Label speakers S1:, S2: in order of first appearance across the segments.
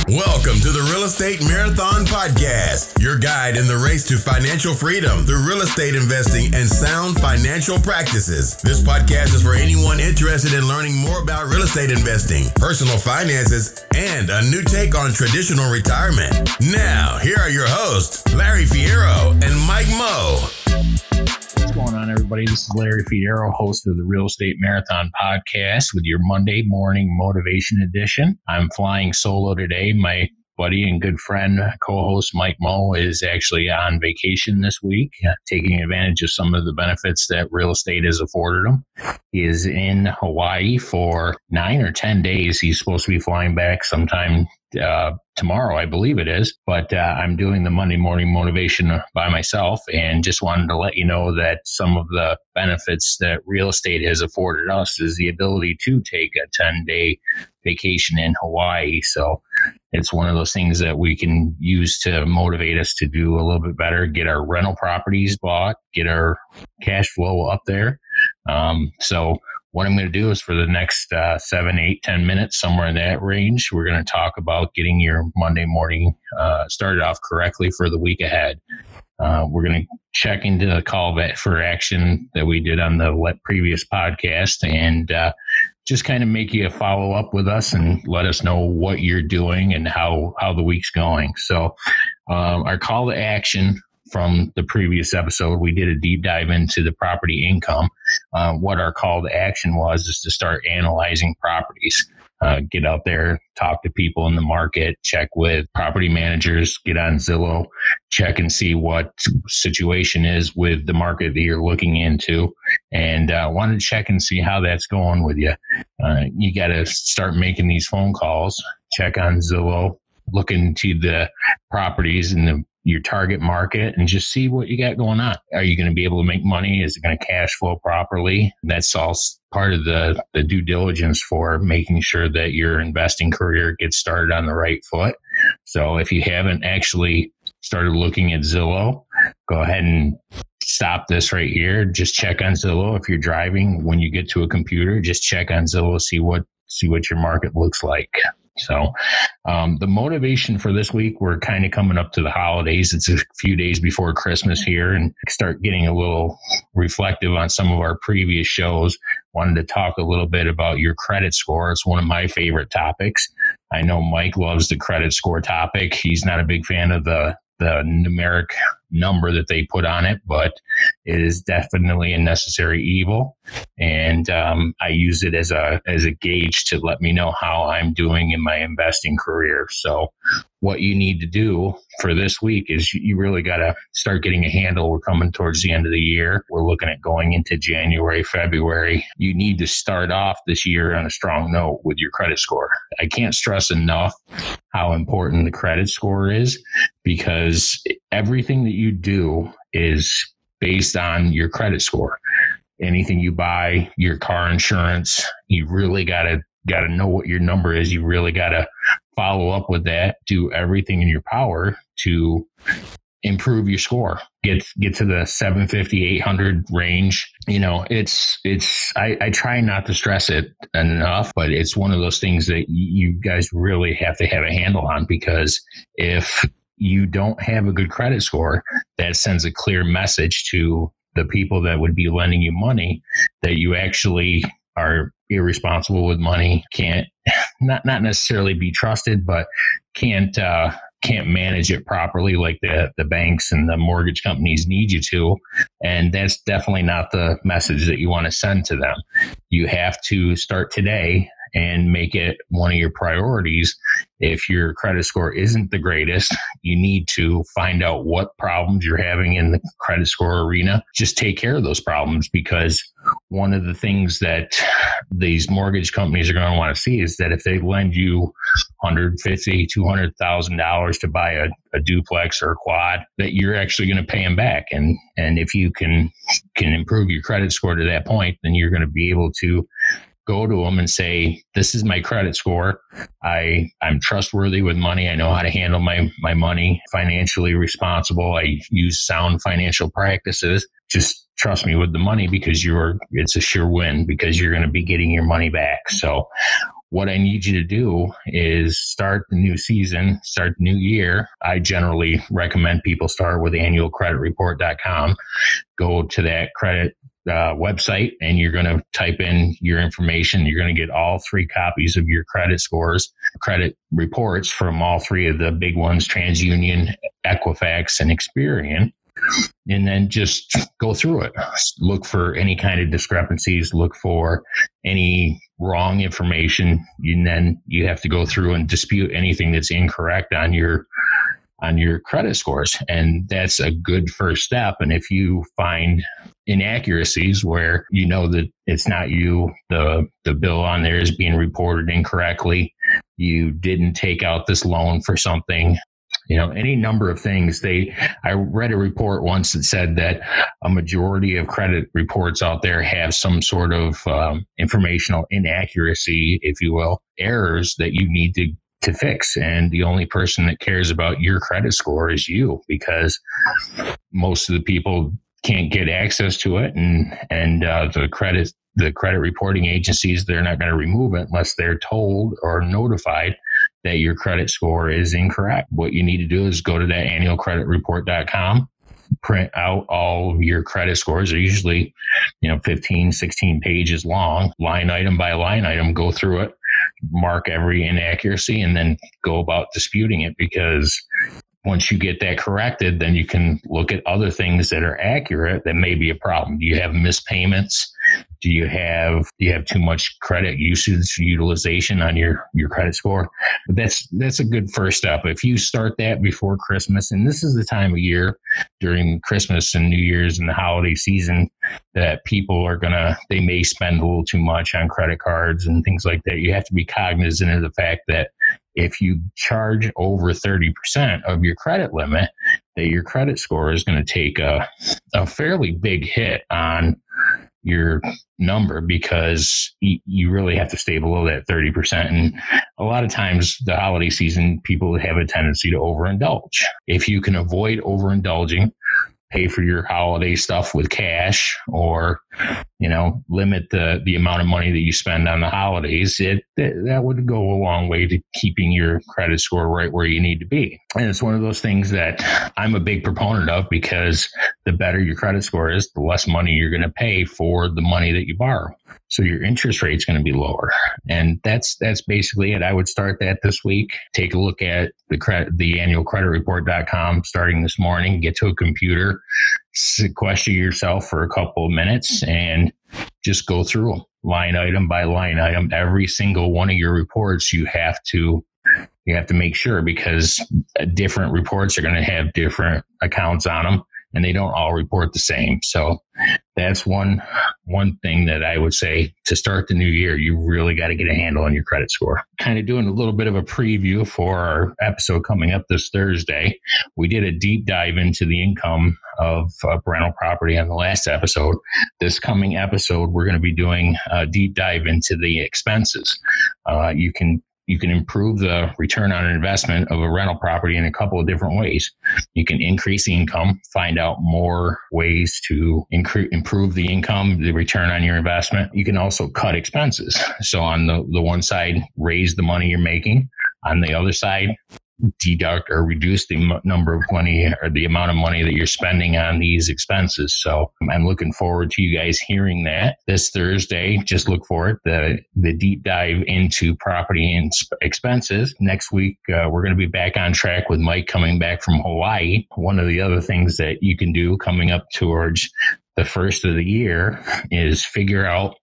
S1: Welcome to the Real Estate Marathon Podcast, your guide in the race to financial freedom through real estate investing and sound financial practices. This podcast is for anyone interested in learning more about real estate investing, personal finances, and a new take on traditional retirement. Now, here are your hosts, Larry Fierro and Mike Moe.
S2: What's going on, everybody? This is Larry Fierro, host of the Real Estate Marathon Podcast with your Monday morning motivation edition. I'm flying solo today. My buddy and good friend, co-host Mike Moe, is actually on vacation this week, taking advantage of some of the benefits that real estate has afforded him. He is in Hawaii for 9 or 10 days. He's supposed to be flying back sometime tomorrow, I believe it is. But I'm doing the Monday morning motivation by myself and just wanted to let you know that some of the benefits that real estate has afforded us is the ability to take a 10-day vacation in Hawaii. So it's one of those things that we can use to motivate us to do a little bit better, get our rental properties bought, get our cash flow up there. So what I'm going to do is for the next 7, 8, 10 minutes, somewhere in that range, we're going to talk about getting your Monday morning started off correctly for the week ahead. We're going to check into the call for action that we did on the previous podcast and just kind of make you follow up with us and let us know what you're doing and how the week's going. So our call to action from the previous episode, we did a deep dive into the property income. What our call to action was is to start analyzing properties. Get out there, talk to people in the market, check with property managers, get on Zillow, check and see what situation is with the market that you're looking into, and want to check and see how that's going with you. You got to start making these phone calls, check on Zillow, look into the properties in your target market and just see what you got going on. Are you going to be able to make money? Is it going to cash flow properly? That's all part of the due diligence for making sure that your investing career gets started on the right foot. So if you haven't actually started looking at Zillow, go ahead and stop this right here. Just check on Zillow. If you're driving, when you get to a computer, just check on Zillow, see what your market looks like. So the motivation for this week, we're kind of coming up to the holidays. It's a few days before Christmas here and start getting a little reflective on some of our previous shows. Wanted to talk a little bit about your credit score. It's one of my favorite topics. I know Mike loves the credit score topic. He's not a big fan of the numeric number that they put on it, but it is definitely a necessary evil. And I use it as a gauge to let me know how I'm doing in my investing career. So what you need to do for this week is you really got to start getting a handle. We're coming towards the end of the year. We're looking at going into January, February. You need to start off this year on a strong note with your credit score. I can't stress enough how important the credit score is, because everything that you do is based on your credit score. Anything you buy, your car insurance, you really got to know what your number is. You really got to follow up with that, do everything in your power to improve your score, get to the 750, 800 range. You know, I try not to stress it enough, but it's one of those things that you guys really have to have a handle on, because if you don't have a good credit score, that sends a clear message to the people that would be lending you money that you actually are irresponsible with money, can't not necessarily be trusted, but can't manage it properly like the banks and the mortgage companies need you to. And that's definitely not the message that you want to send to them. You have to start today and make it one of your priorities. If your credit score isn't the greatest, you need to find out what problems you're having in the credit score arena. Just take care of those problems, because one of the things that these mortgage companies are going to want to see is that if they lend you $150,000, $200,000 to buy a duplex or a quad, that you're actually going to pay them back. And if you can improve your credit score to that point, then you're going to be able to go to them and say, this is my credit score. I'm trustworthy with money. I know how to handle my money, financially responsible. I use sound financial practices. Just trust me with the money, because it's a sure win, because you're going to be getting your money back. So what I need you to do is start the new season, start the new year. I generally recommend people start with annualcreditreport.com. Go to that credit website, and you're going to type in your information. You're going to get all 3 copies of your credit scores, credit reports from all 3 of the big ones, TransUnion, Equifax, and Experian. And then just go through it. Look for any kind of discrepancies. Look for any wrong information. And then you have to go through and dispute anything that's incorrect on your credit scores. And that's a good first step. And if you find inaccuracies where you know that it's not you, the bill on there is being reported incorrectly, you didn't take out this loan for something, any number of things. I read a report once that said that a majority of credit reports out there have some sort of informational inaccuracy, if you will, errors that you need to fix. And the only person that cares about your credit score is you, because most of the people can't get access to it. And the credit reporting agencies, they're not going to remove it unless they're told or notified that your credit score is incorrect. What you need to do is go to that annualcreditreport.com, print out all of your credit scores. They're usually, 15, 16 pages long, line item by line item, go through it, mark every inaccuracy, and then go about disputing it. Because once you get that corrected, then you can look at other things that are accurate that may be a problem. Do you have missed payments? Do you have too much credit utilization on your credit score? But that's a good first step. If you start that before Christmas, and this is the time of year during Christmas and New Year's and the holiday season that people they may spend a little too much on credit cards and things like that. You have to be cognizant of the fact that if you charge over 30% of your credit limit, that your credit score is going to take a fairly big hit on your number, because you really have to stay below that 30%. And a lot of times the holiday season, people have a tendency to overindulge. If you can avoid overindulging, pay for your holiday stuff with cash, or, limit the amount of money that you spend on the holidays, that would go a long way to keeping your credit score right where you need to be. And it's one of those things that I'm a big proponent of, because the better your credit score is, the less money you're going to pay for the money that you borrow. So your interest rate is going to be lower. And that's basically it. I would start that this week. Take a look at the annualcreditreport.com starting this morning. Get to a computer, sequester yourself for a couple of minutes, and just go through them line item by line item. Every single one of your reports you have to make sure, because different reports are going to have different accounts on them, and they don't all report the same. So that's one thing that I would say to start the new year. You really got to get a handle on your credit score. Kind of doing a little bit of a preview for our episode coming up this Thursday. We did a deep dive into the income of rental property on the last episode. This coming episode, we're going to be doing a deep dive into the expenses. You can improve the return on investment of a rental property in a couple of different ways. You can increase the income, find out more ways to improve the income, the return on your investment. You can also cut expenses. So on the one side, raise the money you're making. On the other side, deduct or reduce the number of money or the amount of money that you're spending on these expenses. So I'm looking forward to you guys hearing that this Thursday. Just look for it, the deep dive into property and expenses. Next week, we're going to be back on track with Mike coming back from Hawaii. One of the other things that you can do coming up towards the first of the year is figure out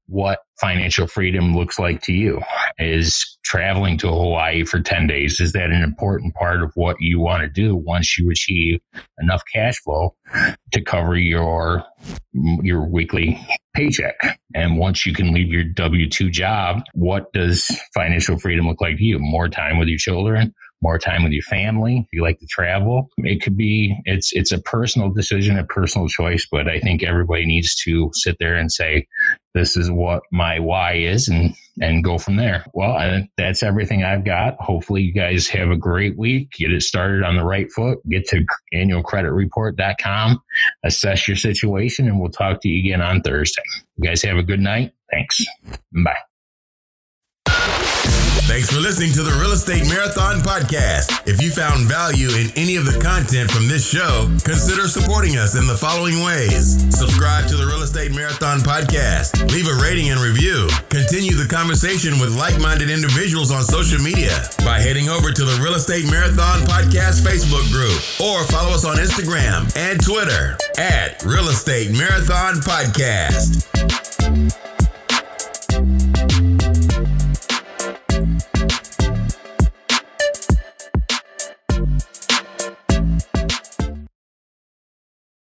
S2: what financial freedom looks like to you. Is traveling to Hawaii for 10 days, is that an important part of what you want to do once you achieve enough cash flow to cover your weekly paycheck? And once you can leave your W-2 job, what does financial freedom look like to you? More time with your children? More time with your family? If you like to travel, it could be, it's a personal decision, a personal choice, but I think everybody needs to sit there and say, this is what my why is, and go from there. Well, that's everything I've got. Hopefully you guys have a great week. Get it started on the right foot. Get to annualcreditreport.com, assess your situation, and we'll talk to you again on Thursday. You guys have a good night. Thanks. Bye.
S1: Thanks for listening to the Real Estate Marathon Podcast. If you found value in any of the content from this show, consider supporting us in the following ways. Subscribe to the Real Estate Marathon Podcast. Leave a rating and review. Continue the conversation with like-minded individuals on social media by heading over to the Real Estate Marathon Podcast Facebook group, or follow us on Instagram and Twitter at Real Estate Marathon Podcast.